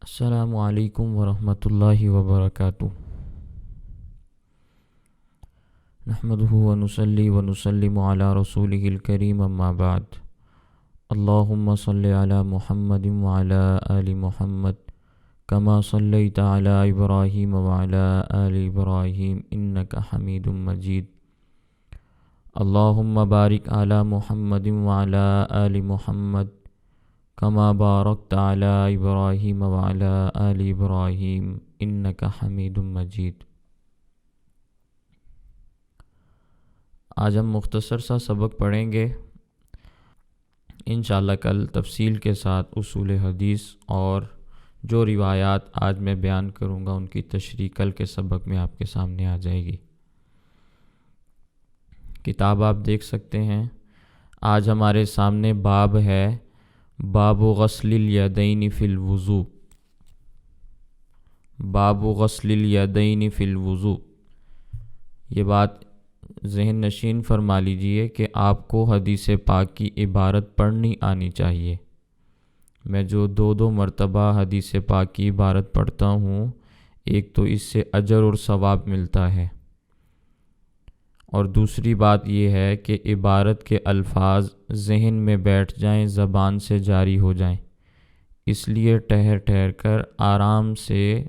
السلام علیکم ورحمۃ اللہ وبرکاتہ۔ نحمدہ ونصلی ونسلم علی رسولہ الکریم، اما بعد۔ اللہم صلی علی محمد وعلی آل محمد کما صلیت علی ابراہیم وعلی آل ابراہیم انک حمید مجید۔ اللہم بارک علی محمد وعلی آل محمد کما بارکت علی ابراہیم وعلی آل ابراہیم انک حمید مجید۔ آج ہم مختصر سا سبق پڑھیں گے، انشاءاللہ کل تفصیل کے ساتھ اصول حدیث اور جو روایات آج میں بیان کروں گا ان کی تشریح کل کے سبق میں آپ کے سامنے آ جائے گی۔ کتاب آپ دیکھ سکتے ہیں۔ آج ہمارے سامنے باب ہے، باب غسل الیدین فی الوضوء۔ باب غسل الیدین فی الوضوء، یہ بات ذہن نشین فرما لیجئے کہ آپ کو حدیث پاک کی عبارت پڑھنی آنی چاہیے۔ میں جو دو مرتبہ حدیث پاک کی عبارت پڑھتا ہوں، ایک تو اس سے اجر اور ثواب ملتا ہے، اور دوسری بات یہ ہے کہ عبارت کے الفاظ ذہن میں بیٹھ جائیں، زبان سے جاری ہو جائیں، اس لیے ٹھہر کر آرام سے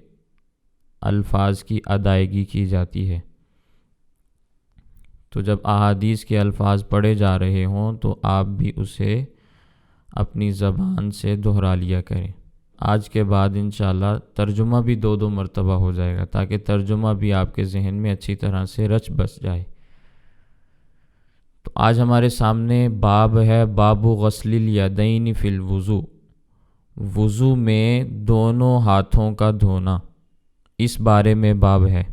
الفاظ کی ادائیگی کی جاتی ہے۔ تو جب احادیث کے الفاظ پڑھے جا رہے ہوں تو آپ بھی اسے اپنی زبان سے دہرا لیا کریں۔ آج کے بعد انشاءاللہ ترجمہ بھی دو مرتبہ ہو جائے گا تاکہ ترجمہ بھی آپ کے ذہن میں اچھی طرح سے رچ بس جائے۔ تو آج ہمارے سامنے باب ہے، باب غسل الیدین فی الوضوء، وضو میں دونوں ہاتھوں کا دھونا، اس بارے میں باب ہے۔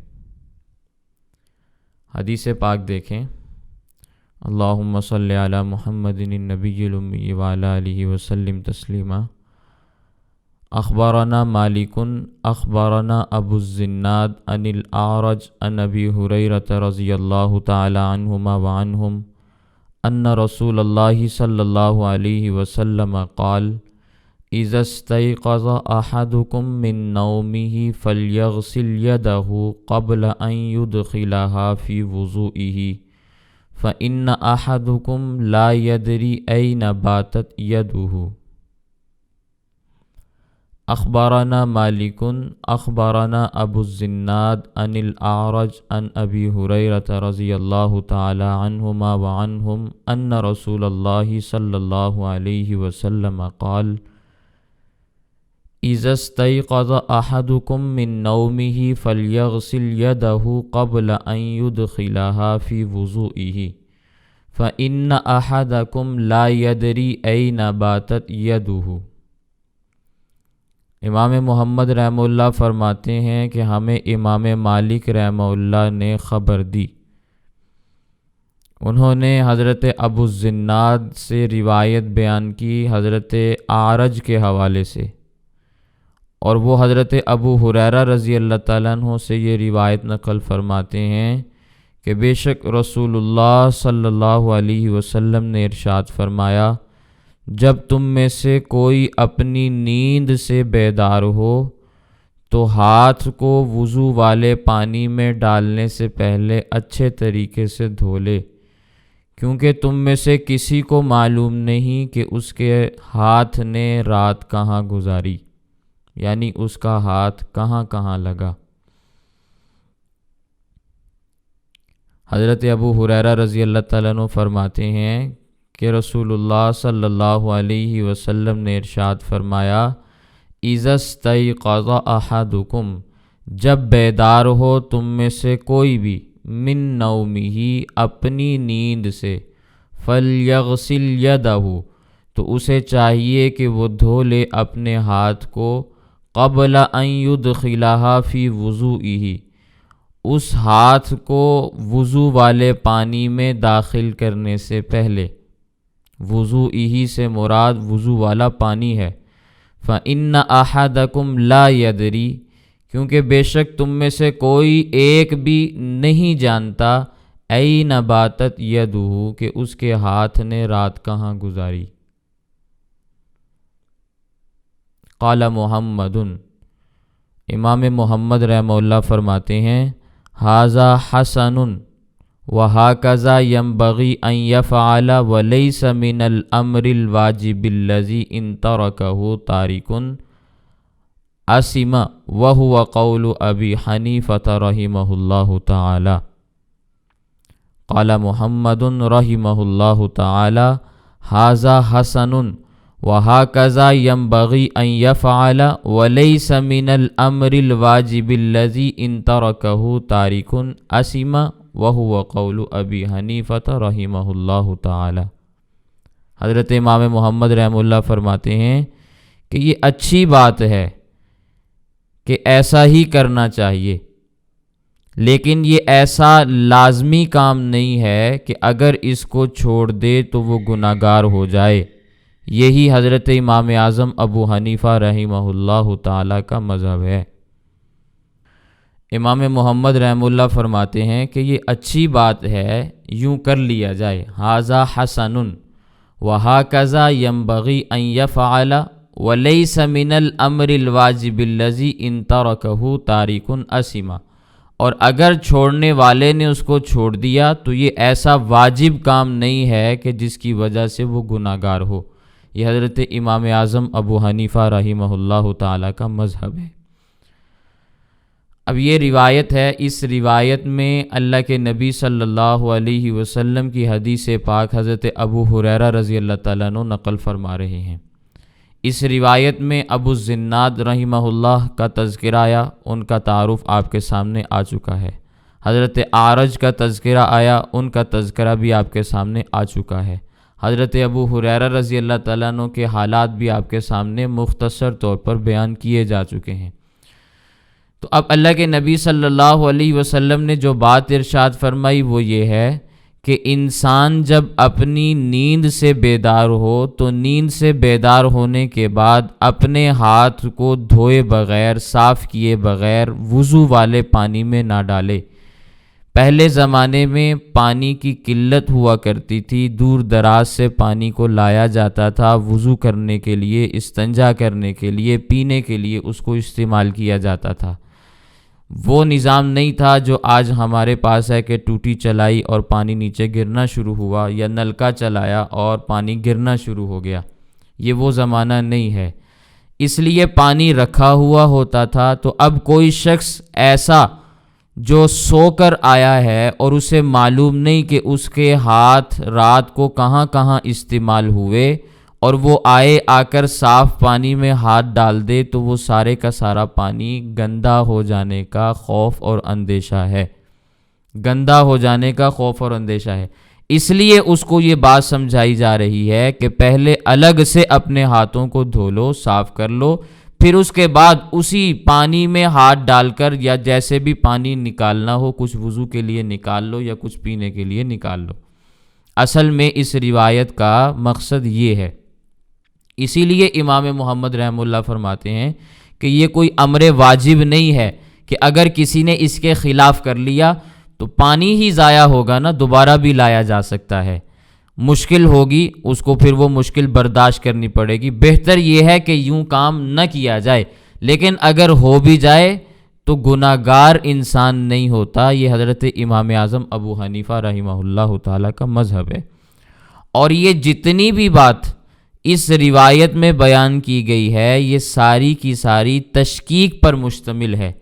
حدیث پاک دیکھیں۔ اللہم صلی علی محمد النبی الامی وعلی آلہ وسلم تسلیما۔ اخبرنا مالک اخبرنا ابو الزناد عن الاعرج عن ابی ہریرہ رضی اللہ تعالی عنہما وعنہم ان رسول اللہ صلی اللہ علیہ وسلم قال اذا استيقظ احدكم من نومه فليغسل يده قبل ان يدخلها في وضوئه فإن احدكم لا يدري اين باتت يده۔ اخبرنا مالک اخبرنا ابو الزناد عن الاعرج عن ابی ہریرہ رضی اللہ تعالی عنہما وعنہم ان رسول اللہ صلی اللہ علیہ وسلم قال اذا استيقظ احدكم من نومه فليغسل يده قبل ان يدخلها في وضوئه فإن احدكم لا يدري اين باتت يده۔ امام محمد رحمہ اللہ فرماتے ہیں کہ ہمیں امام مالک رحمہ اللہ نے خبر دی، انہوں نے حضرت ابو الزناد سے روایت بیان کی حضرت اعرج کے حوالے سے، اور وہ حضرت ابو ہریرہ رضی اللہ تعالیٰ عنہ سے یہ روایت نقل فرماتے ہیں کہ بے شک رسول اللہ صلی اللہ علیہ وسلم نے ارشاد فرمایا، جب تم میں سے کوئی اپنی نیند سے بیدار ہو تو ہاتھ کو وضو والے پانی میں ڈالنے سے پہلے اچھے طریقے سے دھو لے، کیونکہ تم میں سے کسی کو معلوم نہیں کہ اس کے ہاتھ نے رات کہاں گزاری، یعنی اس کا ہاتھ کہاں کہاں لگا۔ حضرت ابو ہریرہ رضی اللہ تعالیٰ عنہ فرماتے ہیں کہ رسول اللہ صلی اللہ علیہ وسلم نے ارشاد فرمایا، اذا استيقظ احدکم، جب بیدار ہو تم میں سے کوئی بھی، من نومہ، اپنی نیند سے، فلیغسل یدہ، تو اسے چاہیے کہ وہ دھو لے اپنے ہاتھ کو، قبل ان یدخلہا فی وضوئہ، اس ہاتھ کو وضو والے پانی میں داخل کرنے سے پہلے۔ وضوئہ سے مراد وضو والا پانی ہے۔ فإن أحدكم لا يدري، کیونکہ بے شک تم میں سے کوئی ایک بھی نہیں جانتا، أين باتت يده، کہ اس کے ہاتھ نے رات کہاں گزاری۔ قال محمد، امام محمد رحمہ اللہ فرماتے ہیں ھذا حسن وہکذا ینبغی ان یفعل ولیس من الامر الواجب الذی ان ترکہ تارک اثم وہو قول ابی حنیفۃ رحمہ اللہ تعالی قال محمد رحمہ اللہ تعالی ھذا حسن وہکذا ینبغی ان یفعل ولیس من الامر الواجب الذی ان ترکہ تارک اثم وہو قول ابی حنیفۃ رحمہ اللہ تعالی۔ حضرت امام محمد رحمہ اللہ فرماتے ہیں کہ یہ اچھی بات ہے کہ ایسا ہی کرنا چاہیے، لیکن یہ ایسا لازمی کام نہیں ہے کہ اگر اس کو چھوڑ دے تو وہ گناہگار ہو جائے۔ یہی حضرت امام اعظم ابو حنیفہ رحمہ اللہ تعالی کا مذہب ہے۔ امام محمد رحمہ اللہ فرماتے ہیں کہ یہ اچھی بات ہے، یوں کر لیا جائے، ھذا حسن وھذا ینبغی ان یفعل ولیس من الامر الواجب الذی ان ترکہ تارک اثم، اور اگر چھوڑنے والے نے اس کو چھوڑ دیا تو یہ ایسا واجب کام نہیں ہے کہ جس کی وجہ سے وہ گناہگار ہو۔ یہ حضرت امام اعظم ابو حنیفہ رحمہ اللہ تعالی کا مذہب ہے۔ اب یہ روایت ہے، اس روایت میں اللہ کے نبی صلی اللہ علیہ وسلم کی حدیث پاک حضرت ابو ہریرہ رضی اللہ تعالیٰ عنہ نقل فرما رہے ہیں۔ اس روایت میں ابو الزناد رحمہ اللہ کا تذکرہ آیا، ان کا تعارف آپ کے سامنے آ چکا ہے۔ حضرت اعرج کا تذکرہ آیا، ان کا تذکرہ بھی آپ کے سامنے آ چکا ہے۔ حضرت ابو ہریرہ رضی اللہ تعالیٰ عنہ کے حالات بھی آپ کے سامنے مختصر طور پر بیان کیے جا چکے ہیں۔ تو اب اللہ کے نبی صلی اللہ علیہ وسلم نے جو بات ارشاد فرمائی وہ یہ ہے کہ انسان جب اپنی نیند سے بیدار ہو تو نیند سے بیدار ہونے کے بعد اپنے ہاتھ کو دھوئے بغیر، صاف کیے بغیر وضو والے پانی میں نہ ڈالے۔ پہلے زمانے میں پانی کی قلت ہوا کرتی تھی، دور دراز سے پانی کو لایا جاتا تھا، وضو کرنے کے لیے، استنجا کرنے کے لیے، پینے کے لیے اس کو استعمال کیا جاتا تھا۔ وہ نظام نہیں تھا جو آج ہمارے پاس ہے کہ ٹوٹی چلائی اور پانی نیچے گرنا شروع ہوا، یا نلکا چلایا اور پانی گرنا شروع ہو گیا۔ یہ وہ زمانہ نہیں ہے، اس لیے پانی رکھا ہوا ہوتا تھا۔ تو اب کوئی شخص ایسا جو سو کر آیا ہے اور اسے معلوم نہیں کہ اس کے ہاتھ رات کو کہاں کہاں استعمال ہوئے، اور وہ آ کر صاف پانی میں ہاتھ ڈال دے تو وہ سارے کا سارا پانی گندا ہو جانے کا خوف اور اندیشہ ہے، گندا ہو جانے کا خوف اور اندیشہ ہے۔ اس لیے اس کو یہ بات سمجھائی جا رہی ہے کہ پہلے الگ سے اپنے ہاتھوں کو دھو لو، صاف کر لو، پھر اس کے بعد اسی پانی میں ہاتھ ڈال کر یا جیسے بھی پانی نکالنا ہو، کچھ وضو کے لیے نکال لو یا کچھ پینے کے لیے نکال لو۔ اصل میں اس روایت کا مقصد یہ ہے۔ اسی لیے امام محمد رحمہ اللہ فرماتے ہیں کہ یہ کوئی امر واجب نہیں ہے کہ اگر کسی نے اس کے خلاف کر لیا تو پانی ہی ضائع ہوگا نا، دوبارہ بھی لایا جا سکتا ہے، مشکل ہوگی اس کو، پھر وہ مشکل برداشت کرنی پڑے گی۔ بہتر یہ ہے کہ یوں کام نہ کیا جائے، لیکن اگر ہو بھی جائے تو گناہگار انسان نہیں ہوتا۔ یہ حضرت امام اعظم ابو حنیفہ رحمہ اللہ تعالیٰ کا مذہب ہے۔ اور یہ جتنی بھی بات اس روایت میں بیان کی گئی ہے یہ ساری کی ساری تشکیک پر مشتمل ہے،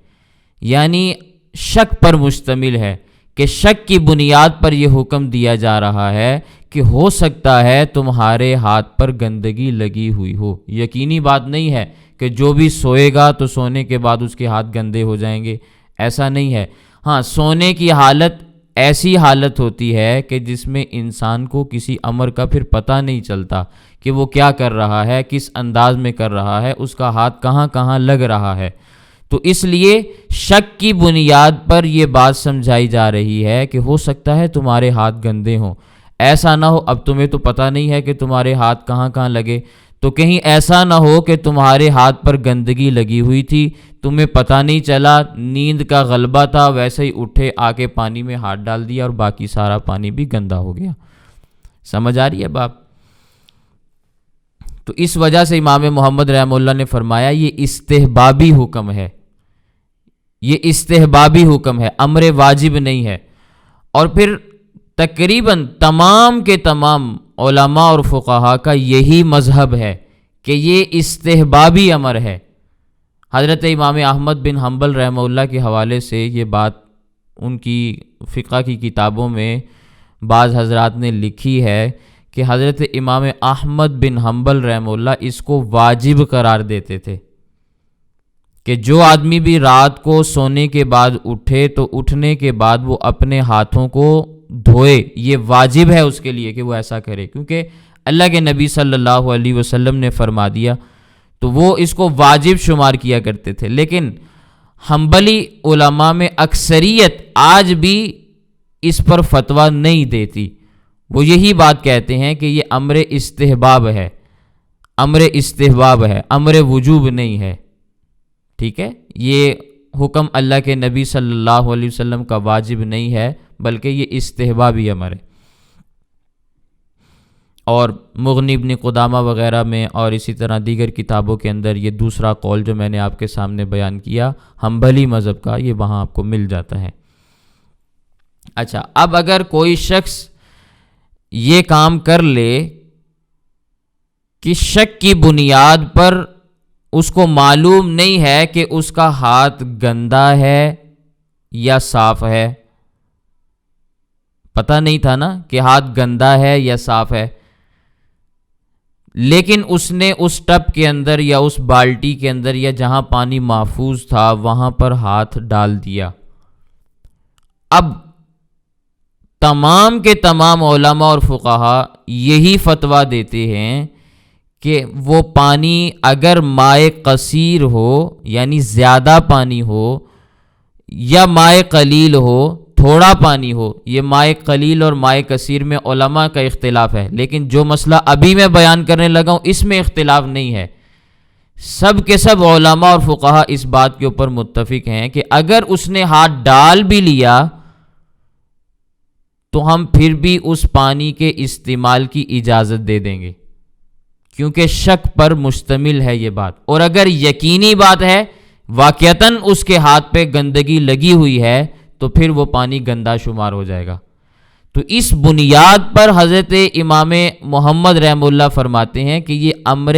یعنی شک پر مشتمل ہے، کہ شک کی بنیاد پر یہ حکم دیا جا رہا ہے کہ ہو سکتا ہے تمہارے ہاتھ پر گندگی لگی ہوئی ہو۔ یقینی بات نہیں ہے کہ جو بھی سوئے گا تو سونے کے بعد اس کے ہاتھ گندے ہو جائیں گے، ایسا نہیں ہے۔ ہاں، سونے کی حالت ایسی حالت ہوتی ہے کہ جس میں انسان کو کسی امر کا پھر پتہ نہیں چلتا کہ وہ کیا کر رہا ہے، کس انداز میں کر رہا ہے، اس کا ہاتھ کہاں کہاں لگ رہا ہے۔ تو اس لیے شک کی بنیاد پر یہ بات سمجھائی جا رہی ہے کہ ہو سکتا ہے تمہارے ہاتھ گندے ہوں۔ ایسا نہ ہو، اب تمہیں تو پتہ نہیں ہے کہ تمہارے ہاتھ کہاں کہاں لگے، تو کہیں ایسا نہ ہو کہ تمہارے ہاتھ پر گندگی لگی ہوئی تھی، تمہیں پتہ نہیں چلا، نیند کا غلبہ تھا، ویسے ہی اٹھے آ کے پانی میں ہاتھ ڈال دیا اور باقی سارا پانی بھی گندا ہو گیا۔ سمجھ آ رہی ہے بات؟ تو اس وجہ سے امام محمد رحمہ اللہ نے فرمایا یہ استحبابی حکم ہے، یہ استحبابی حکم ہے، امر واجب نہیں ہے۔ اور پھر تقریباً تمام کے تمام علماء اور فقہا کا یہی مذہب ہے کہ یہ استحبابی امر ہے۔ حضرت امام احمد بن حنبل رحمہ اللہ کے حوالے سے یہ بات ان کی فقہ کی کتابوں میں بعض حضرات نے لکھی ہے کہ حضرت امام احمد بن حنبل رحمہ اللہ اس کو واجب قرار دیتے تھے کہ جو آدمی بھی رات کو سونے کے بعد اٹھے تو اٹھنے کے بعد وہ اپنے ہاتھوں کو دھوئے، یہ واجب ہے اس کے لیے کہ وہ ایسا کرے، کیونکہ اللہ کے نبی صلی اللہ علیہ وسلم نے فرما دیا، تو وہ اس کو واجب شمار کیا کرتے تھے۔ لیکن حنبلی علماء میں اکثریت آج بھی اس پر فتویٰ نہیں دیتی، وہ یہی بات کہتے ہیں کہ یہ امر استحباب ہے، امر استحباب ہے، امر وجوب نہیں ہے۔ ٹھیک ہے، یہ حکم اللہ کے نبی صلی اللہ علیہ وسلم کا واجب نہیں ہے، بلکہ یہ استحبابی امر ہے۔ اور مغنی ابن قدامہ وغیرہ میں اور اسی طرح دیگر کتابوں کے اندر یہ دوسرا قول جو میں نے آپ کے سامنے بیان کیا حنبلی مذہب کا، یہ وہاں آپ کو مل جاتا ہے۔ اچھا، اب اگر کوئی شخص یہ کام کر لے کہ شک کی بنیاد پر اس کو معلوم نہیں ہے کہ اس کا ہاتھ گندا ہے یا صاف ہے، پتہ نہیں تھا نا کہ ہاتھ گندا ہے یا صاف ہے، لیکن اس نے اس ٹب کے اندر یا اس بالٹی کے اندر یا جہاں پانی محفوظ تھا وہاں پر ہاتھ ڈال دیا۔ اب تمام کے تمام علماء اور فقہا یہی فتویٰ دیتے ہیں کہ وہ پانی اگر مائع قصیر ہو یعنی زیادہ پانی ہو یا مائع قلیل ہو تھوڑا پانی ہو، یہ مائع قلیل اور مائع کثیر میں علماء کا اختلاف ہے، لیکن جو مسئلہ ابھی میں بیان کرنے لگا ہوں اس میں اختلاف نہیں ہے۔ سب کے سب علماء اور فقہا اس بات کے اوپر متفق ہیں کہ اگر اس نے ہاتھ ڈال بھی لیا تو ہم پھر بھی اس پانی کے استعمال کی اجازت دے دیں گے، کیونکہ شک پر مشتمل ہے یہ بات، اور اگر یقینی بات ہے واقعتاً اس کے ہاتھ پہ گندگی لگی ہوئی ہے تو پھر وہ پانی گندا شمار ہو جائے گا۔ تو اس بنیاد پر حضرت امام محمد رحمہ اللہ فرماتے ہیں کہ یہ امر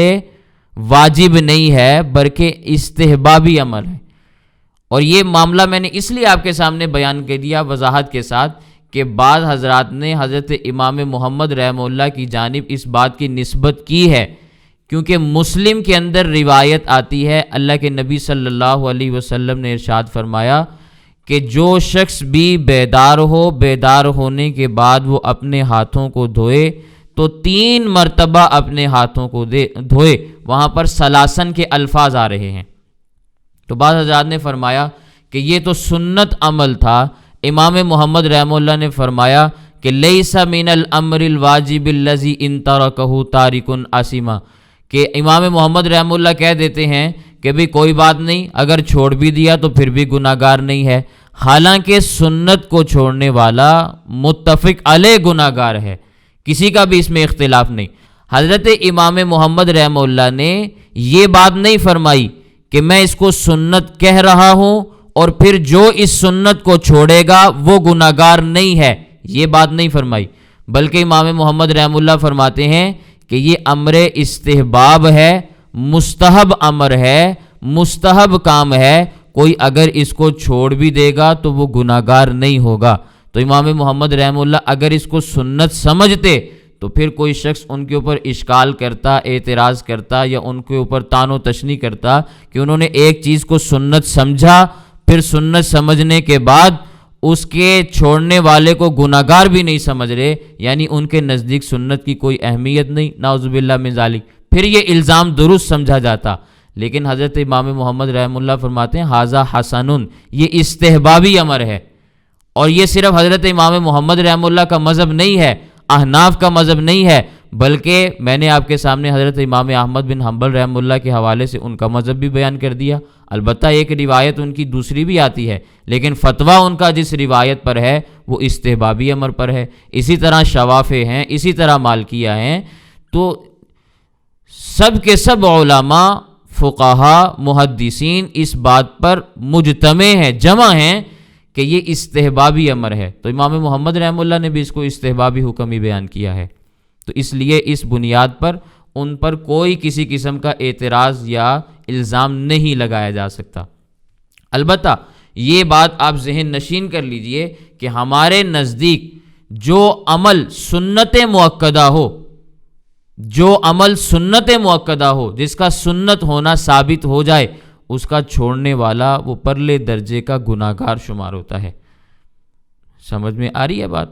واجب نہیں ہے بلکہ استحبابی امر ہے۔ اور یہ معاملہ میں نے اس لیے آپ کے سامنے بیان کر دیا وضاحت کے ساتھ کہ بعض حضرات نے حضرت امام محمد رحمہ اللہ کی جانب اس بات کی نسبت کی ہے، کیونکہ مسلم کے اندر روایت آتی ہے، اللہ کے نبی صلی اللہ علیہ وسلم نے ارشاد فرمایا کہ جو شخص بھی بیدار ہو، بیدار ہونے کے بعد وہ اپنے ہاتھوں کو دھوئے تو 3 مرتبہ اپنے ہاتھوں کو دھوئے، وہاں پر سلاسن کے الفاظ آ رہے ہیں۔ تو بعض حضرات نے فرمایا کہ یہ تو سنت عمل تھا۔ امام محمد رحمہ اللہ نے فرمایا کہ لیس من الامر الواجب الذی ان ترکہ تارک آثم، کہ امام محمد رحمہ اللہ کہہ دیتے ہیں کہ بھی کوئی بات نہیں، اگر چھوڑ بھی دیا تو پھر بھی گناہگار نہیں ہے، حالانکہ سنت کو چھوڑنے والا متفق علیہ گناہگار ہے، کسی کا بھی اس میں اختلاف نہیں۔ حضرت امام محمد رحمہ اللہ نے یہ بات نہیں فرمائی کہ میں اس کو سنت کہہ رہا ہوں اور پھر جو اس سنت کو چھوڑے گا وہ گناہگار نہیں ہے، یہ بات نہیں فرمائی، بلکہ امام محمد رحمہ اللہ فرماتے ہیں کہ یہ امر استحباب ہے، مستحب امر ہے، مستحب کام ہے، کوئی اگر اس کو چھوڑ بھی دے گا تو وہ گناہگار نہیں ہوگا۔ تو امام محمد رحمہ اللہ اگر اس کو سنت سمجھتے تو پھر کوئی شخص ان کے اوپر اشکال کرتا، اعتراض کرتا یا ان کے اوپر طعن و تشنیع کرتا کہ انہوں نے ایک چیز کو سنت سمجھا، پھر سنت سمجھنے کے بعد اس کے چھوڑنے والے کو گناہگار بھی نہیں سمجھ رہے، یعنی ان کے نزدیک سنت کی کوئی اہمیت نہیں، نعوذ باللہ من ذالک، پھر یہ الزام درست سمجھا جاتا۔ لیکن حضرت امام محمد رحمہ اللہ فرماتے ہیں ھذا حسن، یہ استحبابی امر ہے، اور یہ صرف حضرت امام محمد رحمہ اللہ کا مذہب نہیں ہے، احناف کا مذہب نہیں ہے، بلکہ میں نے آپ کے سامنے حضرت امام احمد بن حنبل رحمہ اللہ کے حوالے سے ان کا مذہب بھی بیان کر دیا۔ البتہ ایک روایت ان کی دوسری بھی آتی ہے، لیکن فتویٰ ان کا جس روایت پر ہے وہ استحبابی امر پر ہے۔ اسی طرح شوافع ہیں، اسی طرح مالکیہ ہیں۔ تو سب کے سب علماء فقہا محدثین اس بات پر مجتمع ہیں، جمع ہیں کہ یہ استحبابی امر ہے۔ تو امام محمد رحمہ اللہ نے بھی اس کو استحبابی حکم ہی بیان کیا ہے، تو اس لیے اس بنیاد پر ان پر کوئی کسی قسم کا اعتراض یا الزام نہیں لگایا جا سکتا۔ البتہ یہ بات آپ ذہن نشین کر لیجئے کہ ہمارے نزدیک جو عمل سنت مؤکدہ ہو، جو عمل سنت مؤکدہ ہو، جس کا سنت ہونا ثابت ہو جائے، اس کا چھوڑنے والا وہ پرلے درجے کا گناہگار شمار ہوتا ہے۔ سمجھ میں آ رہی ہے بات؟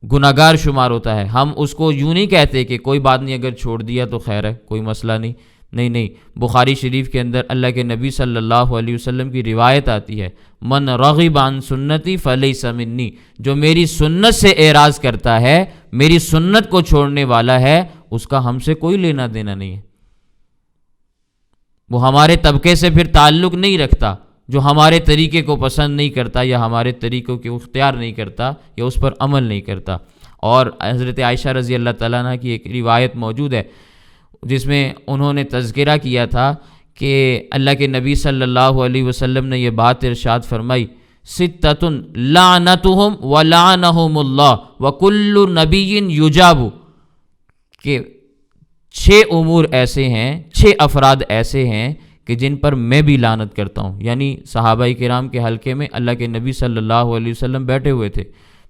گناہگار شمار ہوتا ہے۔ ہم اس کو یوں نہیں کہتے کہ کوئی بات نہیں، اگر چھوڑ دیا تو خیر ہے، کوئی مسئلہ نہیں۔ نہیں، بخاری شریف کے اندر اللہ کے نبی صلی اللہ علیہ وسلم کی روایت آتی ہے، من رغب عن سنتی فلیس منی، جو میری سنت سے اعراض کرتا ہے، میری سنت کو چھوڑنے والا ہے، اس کا ہم سے کوئی لینا دینا نہیں ہے۔ وہ ہمارے طبقے سے پھر تعلق نہیں رکھتا، جو ہمارے طریقے کو پسند نہیں کرتا یا ہمارے طریقوں کی اختیار نہیں کرتا یا اس پر عمل نہیں کرتا۔ اور حضرت عائشہ رضی اللہ تعالیٰ عنہ کی ایک روایت موجود ہے جس میں انہوں نے تذکرہ کیا تھا کہ اللہ کے نبی صلی اللہ علیہ وسلم نے یہ بات ارشاد فرمائی، ستۃ لعنتہم ولعنہم اللہ وکل نبی یجاب، کہ 6 امور ایسے ہیں، 6 افراد ایسے ہیں کہ جن پر میں بھی لعنت کرتا ہوں۔ یعنی صحابہ کرام کے حلقے میں اللہ کے نبی صلی اللہ علیہ وسلم بیٹھے ہوئے تھے،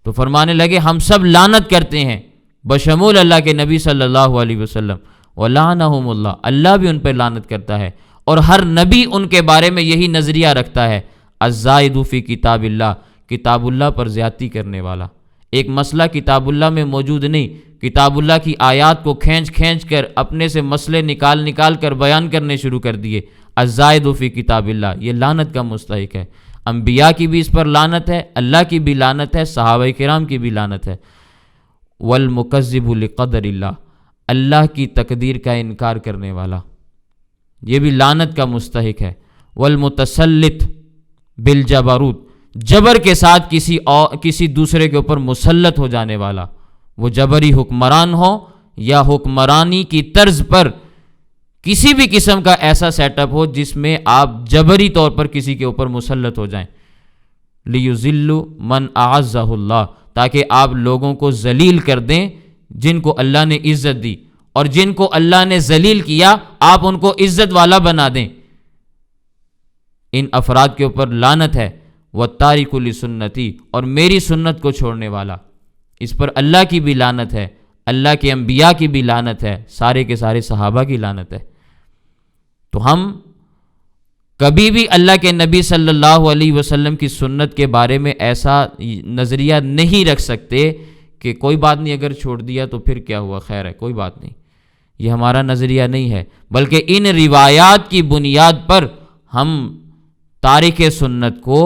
تو فرمانے لگے ہم سب لعنت کرتے ہیں بشمول اللہ کے نبی صلی اللہ علیہ وسلم، وَلَعَنَهُمُ اللَّهُ، اللہ بھی ان پہ لعنت کرتا ہے، اور ہر نبی ان کے بارے میں یہی نظریہ رکھتا ہے، الزائد فی کتاب اللہ، کتاب اللہ پر زیادتی کرنے والا۔ ایک مسئلہ کتاب اللہ میں موجود نہیں، کتاب اللہ کی آیات کو کھینچ کر اپنے سے مسئلے نکال کر بیان کرنے شروع کر دیے، الزائد فی کتاب اللہ، یہ لعنت کا مستحق ہے۔ انبیاء کی بھی اس پر لعنت ہے، اللہ کی بھی لعنت ہے، صحابہ کرام کی بھی لعنت ہے۔ والمکذب لقدر اللہ، اللہ کی تقدیر کا انکار کرنے والا، یہ بھی لعنت کا مستحق ہے۔ والمتسلط بالجبروت، جبر کے ساتھ کسی دوسرے کے اوپر مسلط ہو جانے والا، وہ جبری حکمران ہو یا حکمرانی کی طرز پر کسی بھی قسم کا ایسا سیٹ اپ ہو جس میں آپ جبری طور پر کسی کے اوپر مسلط ہو جائیں، لیذل من اعزہ اللہ، تاکہ آپ لوگوں کو ذلیل کر دیں جن کو اللہ نے عزت دی، اور جن کو اللہ نے ذلیل کیا آپ ان کو عزت والا بنا دیں۔ ان افراد کے اوپر لعنت ہے۔ وَالتَّارِكُ لِسُنَّتِي، اور میری سنت کو چھوڑنے والا، اس پر اللہ کی بھی لعنت ہے، اللہ کے انبیاء کی بھی لعنت ہے، سارے کے سارے صحابہ کی لعنت ہے۔ تو ہم کبھی بھی اللہ کے نبی صلی اللہ علیہ وسلم کی سنت کے بارے میں ایسا نظریہ نہیں رکھ سکتے کہ کوئی بات نہیں، اگر چھوڑ دیا تو پھر کیا ہوا، خیر ہے، کوئی بات نہیں۔ یہ ہمارا نظریہ نہیں ہے، بلکہ ان روایات کی بنیاد پر ہم تارک سنت کو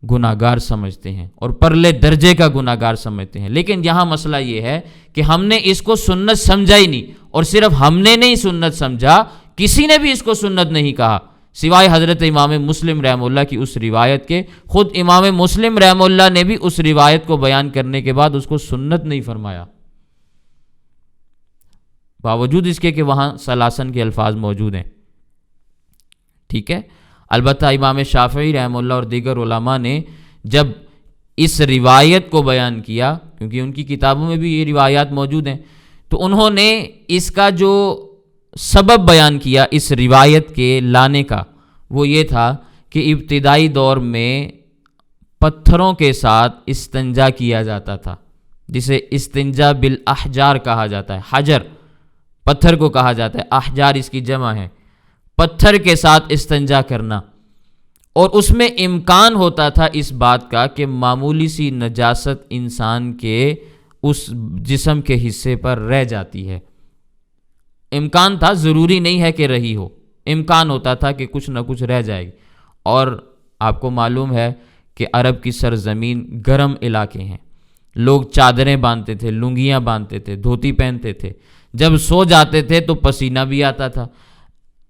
گناہگار سمجھتے ہیں اور پرلے درجے کا گناہگار سمجھتے ہیں۔ لیکن یہاں مسئلہ یہ ہے کہ ہم نے اس کو سنت سمجھا ہی نہیں، اور صرف ہم نے نہیں سنت سمجھا، کسی نے بھی اس کو سنت نہیں کہا سوائے حضرت امام مسلم رحمہ اللہ کی اس روایت کے۔ خود امام مسلم رحمہ اللہ نے بھی اس روایت کو بیان کرنے کے بعد اس کو سنت نہیں فرمایا، باوجود اس کے کہ وہاں سلاسن کے الفاظ موجود ہیں۔ ٹھیک ہے، البتہ امام شافعی رحمہ اللہ اور دیگر علماء نے جب اس روایت کو بیان کیا، کیونکہ ان کی کتابوں میں بھی یہ روایات موجود ہیں، تو انہوں نے اس کا جو سبب بیان کیا اس روایت کے لانے کا، وہ یہ تھا کہ ابتدائی دور میں پتھروں کے ساتھ استنجا کیا جاتا تھا، جسے استنجا بالاحجار کہا جاتا ہے۔ حجر پتھر کو کہا جاتا ہے، احجار اس کی جمع ہے، پتھر کے ساتھ استنجا کرنا، اور اس میں امکان ہوتا تھا اس بات کا کہ معمولی سی نجاست انسان کے اس جسم کے حصے پر رہ جاتی ہے۔ امکان تھا، ضروری نہیں ہے کہ رہی ہو، امکان ہوتا تھا کہ کچھ نہ کچھ رہ جائے گی۔ اور آپ کو معلوم ہے کہ عرب کی سرزمین گرم علاقے ہیں، لوگ چادریں باندھتے تھے، لنگیاں باندھتے تھے، دھوتی پہنتے تھے، جب سو جاتے تھے تو پسینہ بھی آتا تھا۔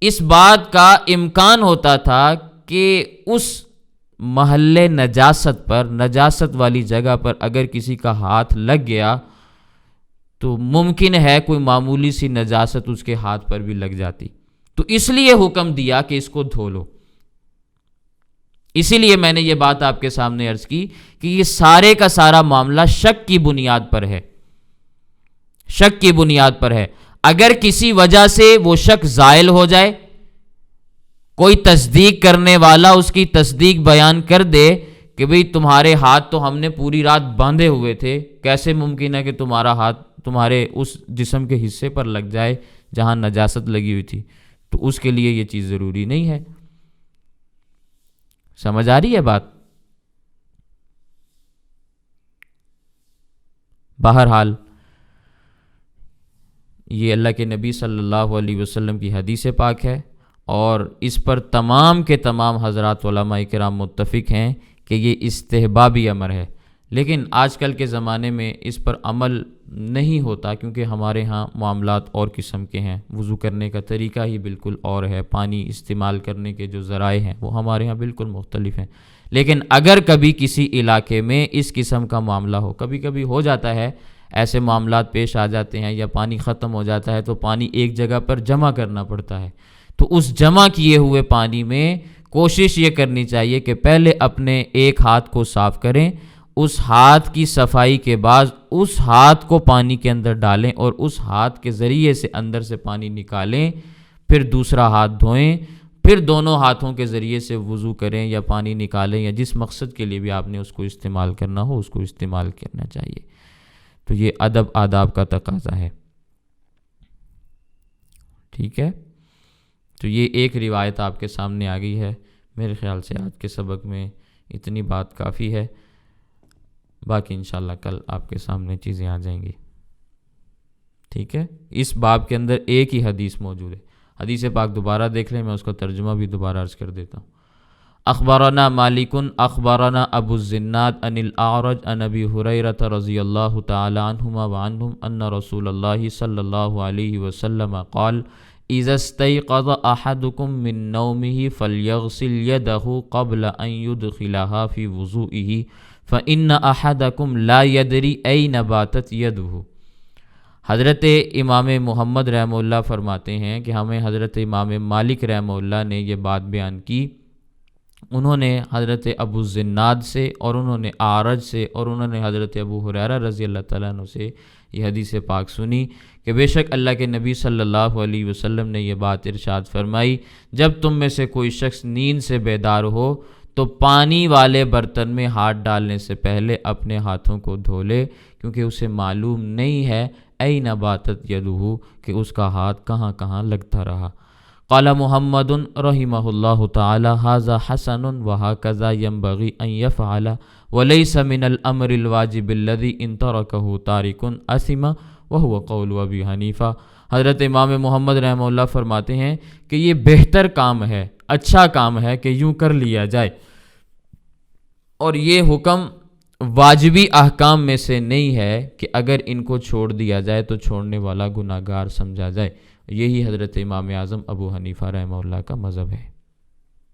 اس بات کا امکان ہوتا تھا کہ اس محلے نجاست پر، نجاست والی جگہ پر اگر کسی کا ہاتھ لگ گیا تو ممکن ہے کوئی معمولی سی نجاست اس کے ہاتھ پر بھی لگ جاتی، تو اس لیے حکم دیا کہ اس کو دھو لو۔ اسی لیے میں نے یہ بات آپ کے سامنے عرض کی کہ یہ سارے کا سارا معاملہ شک کی بنیاد پر ہے، شک کی بنیاد پر ہے۔ اگر کسی وجہ سے وہ شک زائل ہو جائے، کوئی تصدیق کرنے والا اس کی تصدیق بیان کر دے کہ بھئی تمہارے ہاتھ تو ہم نے پوری رات باندھے ہوئے تھے، کیسے ممکن ہے کہ تمہارا ہاتھ تمہارے اس جسم کے حصے پر لگ جائے جہاں نجاست لگی ہوئی تھی، تو اس کے لیے یہ چیز ضروری نہیں ہے۔ سمجھ آ رہی ہے بات؟ بہرحال یہ اللہ کے نبی صلی اللہ علیہ وسلم کی حدیث پاک ہے، اور اس پر تمام کے تمام حضرات علماء کرام متفق ہیں کہ یہ استحبابی امر ہے۔ لیکن آج کل کے زمانے میں اس پر عمل نہیں ہوتا، کیونکہ ہمارے ہاں معاملات اور قسم کے ہیں، وضو کرنے کا طریقہ ہی بالکل اور ہے، پانی استعمال کرنے کے جو ذرائع ہیں وہ ہمارے ہاں بالکل مختلف ہیں۔ لیکن اگر کبھی کسی علاقے میں اس قسم کا معاملہ ہو، کبھی کبھی ہو جاتا ہے، ایسے معاملات پیش آ جاتے ہیں، یا پانی ختم ہو جاتا ہے تو پانی ایک جگہ پر جمع کرنا پڑتا ہے، تو اس جمع کیے ہوئے پانی میں کوشش یہ کرنی چاہیے کہ پہلے اپنے ایک ہاتھ کو صاف کریں، اس ہاتھ کی صفائی کے بعد اس ہاتھ کو پانی کے اندر ڈالیں اور اس ہاتھ کے ذریعے سے اندر سے پانی نکالیں، پھر دوسرا ہاتھ دھوئیں، پھر دونوں ہاتھوں کے ذریعے سے وضو کریں یا پانی نکالیں، یا جس مقصد کے لیے بھی آپ نے اس کو استعمال کرنا ہو اس کو استعمال کرنا چاہیے۔ تو یہ ادب آداب کا تقاضا ہے، ٹھیک ہے؟ تو یہ ایک روایت آپ کے سامنے آ گئی ہے۔ میرے خیال سے آج کے سبق میں اتنی بات کافی ہے، باقی انشاءاللہ کل آپ کے سامنے چیزیں آ جائیں گی، ٹھیک ہے؟ اس باب کے اندر ایک ہی حدیث موجود ہے، حدیث پاک دوبارہ دیکھ لیں، میں اس کا ترجمہ بھی دوبارہ عرض کر دیتا ہوں۔ اخبرنا مالکن اخبرنا ابو الزناد عن الاعرج عن ابی ہریرہ رضی اللہ تعالی عنہما وعنہم ان رسول اللہ صلی اللہ علیہ وسلم قال اذا استيقظ احدكم من نومه فليغسل يده قبل ان يدخلها في وضوئه فان احدكم لا يدري اين باتت يده۔ حضرت امام محمد رحمہ اللہ فرماتے ہیں کہ ہمیں حضرت امام مالک رحمہ اللہ نے یہ بات بیان کی، انہوں نے حضرت ابو الزناد سے اور انہوں نے اعرج سے اور انہوں نے حضرت ابو ہریرہ رضی اللہ تعالیٰ عنہ سے یہ حدیث پاک سنی کہ بے شک اللہ کے نبی صلی اللہ علیہ وسلم نے یہ بات ارشاد فرمائی، جب تم میں سے کوئی شخص نیند سے بیدار ہو تو پانی والے برتن میں ہاتھ ڈالنے سے پہلے اپنے ہاتھوں کو دھو لے، کیونکہ اسے معلوم نہیں ہے این باتت یدہ کہ اس کا ہاتھ کہاں کہاں لگتا رہا۔ قال محمد رحمہ اللہ تعالی ھذا حسن وھکذا ينبغي ان يفعل وليس من الامر الواجب الذي ان تركه تارك اثم وهو قول ابی حنیفہ۔ حضرت امام محمد رحمہ اللہ فرماتے ہیں کہ یہ بہتر کام ہے، اچھا کام ہے کہ یوں کر لیا جائے، اور یہ حکم واجبی احکام میں سے نہیں ہے کہ اگر ان کو چھوڑ دیا جائے تو چھوڑنے والا گناہگار سمجھا جائے۔ یہی حضرت امام اعظم ابو حنیفہ رحمہ اللہ کا مذہب ہے۔